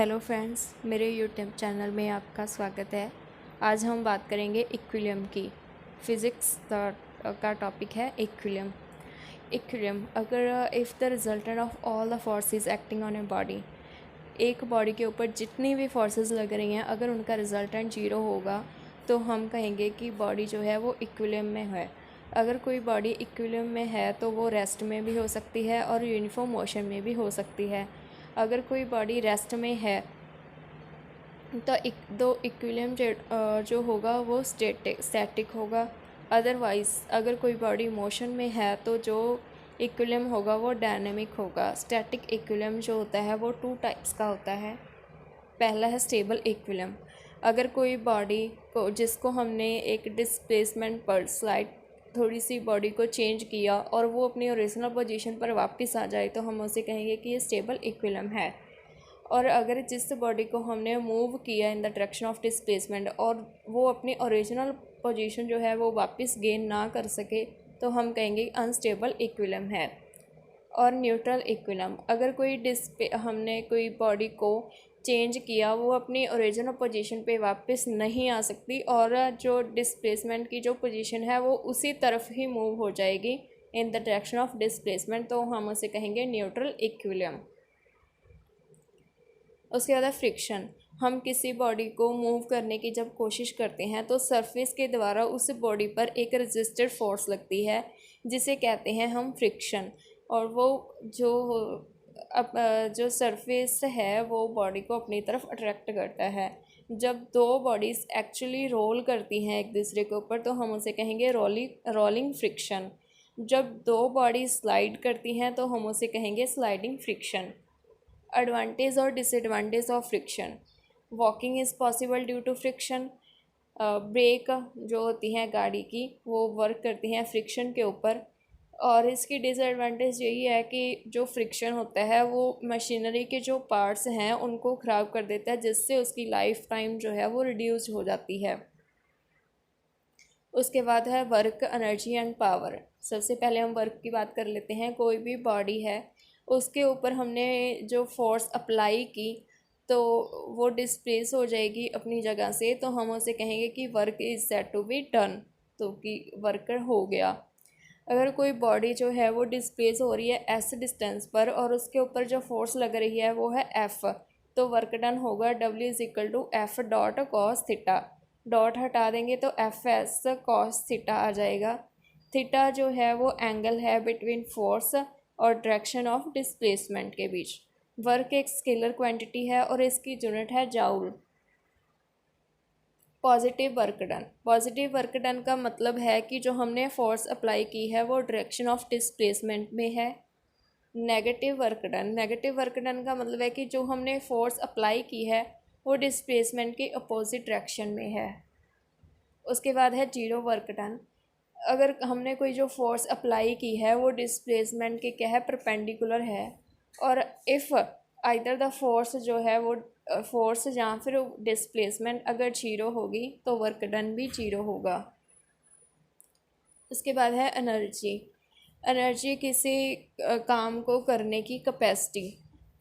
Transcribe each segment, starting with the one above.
Hello friends, मेरे YouTube channel में आपका स्वागत है। आज हम बात करेंगे इक्विलिब्रियम की। फिज़िक्स का टॉपिक है इक्विलिब्रियम। इक्विलिब्रियम अगर if the resultant of all the forces acting on a body, एक बॉडी के ऊपर जितनी भी फोर्सेस लग रही हैं, अगर उनका रिजल्टेंट जीरो होगा तो हम कहेंगे कि बॉडी जो है वो इक्विलिब्रियम में है। अगर कोई बॉडी इक्विलिब्रियम में है तो वो रेस्ट में भी हो सकती है और यूनिफॉर्म मोशन में भी हो सकती है। अगर कोई बॉडी रेस्ट में है तो इक्विलिब्रियम जो होगा वो स्टैटिक होगा। अदरवाइज़ अगर कोई बॉडी मोशन में है तो जो इक्विलिब्रियम होगा वो डायनेमिक होगा। स्टैटिक इक्विलिब्रियम जो होता है वो 2 टाइप्स का होता है। पहला है स्टेबल इक्विलिब्रियम। अगर कोई बॉडी को जिसको हमने एक डिस्प्लेसमेंट पर स्लाइड थोड़ी सी बॉडी को चेंज किया और वो अपनी ओरिजिनल पोजीशन पर वापस आ जाए तो हम उसे कहेंगे कि ये स्टेबल इक्विलिब्रियम है। और अगर जिस बॉडी को हमने मूव किया in the direction of displacement और वो अपनी ओरिजिनल पोजीशन जो है वो वापस गेन ना कर सके तो हम कहेंगे अनस्टेबल इक्विलिब्रियम है। और न्यूट्रल इक्विलिब्रियम, अगर हमने कोई बॉडी को चेंज किया, वो अपनी ओरिजिनल पोजीशन पे वापस नहीं आ सकती और जो डिस्प्लेसमेंट की जो पोजीशन है वो उसी तरफ ही मूव हो जाएगी in the direction of displacement, तो हम उसे कहेंगे न्यूट्रल इक्विलिब्रियम। उसके बाद है फ्रिक्शन। हम किसी बॉडी को मूव करने की जब कोशिश करते हैं तो सरफेस के द्वारा उस बॉडी पर एक रजिस्टेड फोर्स लगती है जिसे कहते हैं हम फ्रिक्शन। और वो जो सरफेस है वो बॉडी को अपनी तरफ अट्रैक्ट करता है। जब दो बॉडीज़ एक्चुअली रोल करती हैं एक दूसरे के ऊपर तो हम उसे कहेंगे रोलिंग फ्रिक्शन। जब दो बॉडी स्लाइड करती हैं तो हम उसे कहेंगे स्लाइडिंग फ्रिक्शन। एडवांटेज और disadvantage of friction. Walking is possible due to friction. Brake जो होती हैं गाड़ी की वो वर्क करती हैं फ्रिक्शन के ऊपर। और इसकी डिसएडवांटेज यही है कि जो फ्रिक्शन होता है वो मशीनरी के जो पार्ट्स हैं उनको ख़राब कर देता है, जिससे उसकी लाइफ टाइम जो है वो रिड्यूस हो जाती है। उसके बाद है वर्क, एनर्जी एंड पावर। सबसे पहले हम वर्क की बात कर लेते हैं। कोई भी बॉडी है उसके ऊपर हमने जो फोर्स अप्लाई की तो वो डिस्प्लेस हो जाएगी अपनी जगह से, तो हम उसे कहेंगे कि work is said to be done, तो कि वर्क हो गया। अगर कोई बॉडी जो है वो डिस्प्लेस हो रही है एस डिस्टेंस पर और उसके ऊपर जो फोर्स लग रही है वो है एफ़, तो वर्क डन होगा W is equal to F dot cos theta. Dot हटा देंगे तो एफ एस कॉस थीटा आ जाएगा। थीटा जो है वो एंगल है बिटवीन फोर्स और डायरेक्शन ऑफ डिस्प्लेसमेंट के बीच। वर्क एक स्केलर क्वांटिटी है और इसकी यूनिट है joule. Positive work done. Positive work done का मतलब है कि जो हमने फोर्स अप्लाई की है वो डायरेक्शन ऑफ डिस्प्लेसमेंट में है। Negative work done. Negative work done का मतलब है कि जो हमने फोर्स अप्लाई की है वो डिस्प्लेसमेंट के अपोजिट डायरेक्शन में है। उसके बाद है जीरो वर्क डन। अगर हमने कोई जो फोर्स अप्लाई की है वो डिस्प्लेसमेंट के क्या है, परपेंडिकुलर है। और इफ़ आइदर द फोर्स जो है वो फोर्स या फिर डिस्प्लेसमेंट अगर जीरो होगी तो वर्क डन भी जीरो होगा। उसके बाद है एनर्जी। एनर्जी किसी काम को करने की कैपेसिटी।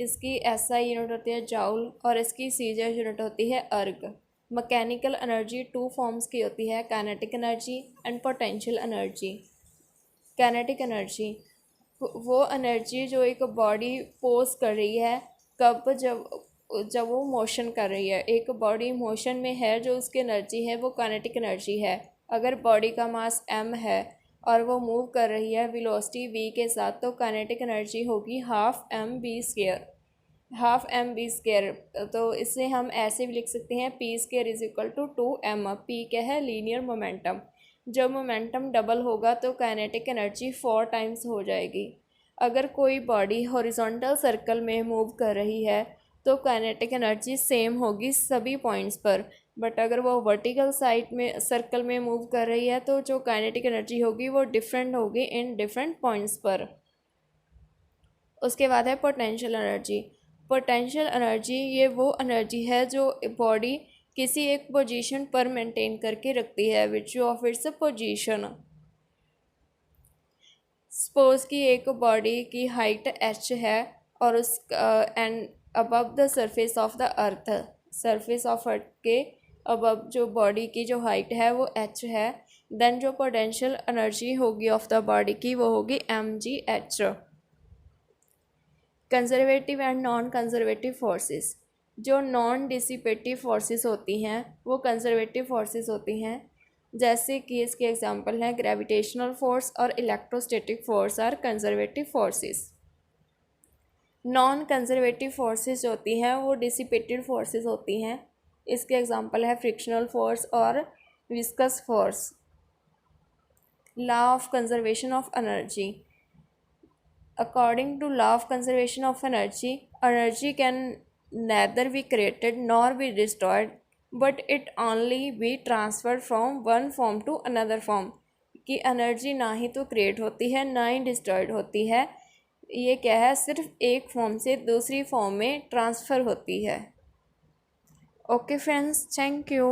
इसकी SI यूनिट होती है जाउल और इसकी CJ यूनिट होती है अर्ग। मैकेनिकल एनर्जी 2 फॉर्म्स की होती है, kinetic energy and potential energy. Kinetic energy वो एनर्जी जो एक बॉडी पोज कर रही है कब, जब वो मोशन कर रही है। एक बॉडी मोशन में है जो उसकी एनर्जी है वो काइनेटिक एनर्जी है। अगर बॉडी का मास m है और वो मूव कर रही है वेलोसिटी v के साथ तो काइनेटिक एनर्जी होगी हाफ एम बी स्केयर। तो इसे हम ऐसे भी लिख सकते हैं P square is equal to 2m। P क्या है, लीनियर मोमेंटम। जब मोमेंटम डबल होगा तो काइनेटिक एनर्जी 4 टाइम्स हो जाएगी। अगर कोई बॉडी हॉरिजॉन्टल सर्कल में मूव कर रही है तो काइनेटिक एनर्जी सेम होगी सभी पॉइंट्स पर, बट अगर वो वर्टिकल साइड में सर्कल में मूव कर रही है तो जो काइनेटिक एनर्जी होगी वो डिफरेंट होगी इन डिफरेंट पॉइंट्स पर। उसके बाद है पोटेंशियल एनर्जी। पोटेंशियल एनर्जी ये वो एनर्जी है जो बॉडी किसी एक पोजीशन पर मेंटेन करके रखती है, which of its position. Suppose कि एक बॉडी की हाइट h है और उस and above the surface of the earth, surface of earth के अबव जो बॉडी की जो हाइट है वो h है, देन जो पोटेंशियल एनर्जी होगी ऑफ द बॉडी की वो होगी mgh। Conservative and non conservative forces, जो नॉन डिसिपेटिव फोर्सेस होती हैं वो कंजर्वेटिव फोर्सेस होती हैं, जैसे कि इसके एग्जांपल हैं ग्रेविटेशनल फोर्स और electrostatic force are conservative forces. Non conservative forces होती हैं वो डिसिपेटेड फोर्सेस होती हैं, इसके एग्जांपल है फ्रिक्शनल फोर्स और viscous force. Law of conservation of energy, according to law of conservation of energy can neither be created nor be destroyed, but it only be transferred from one form to another form, कि energy ना ही तो create होती है ना ही destroyed होती है, ये क्या है, सिर्फ एक फॉर्म से दूसरी फॉर्म में ट्रांसफ़र होती है। Okay friends, thank you.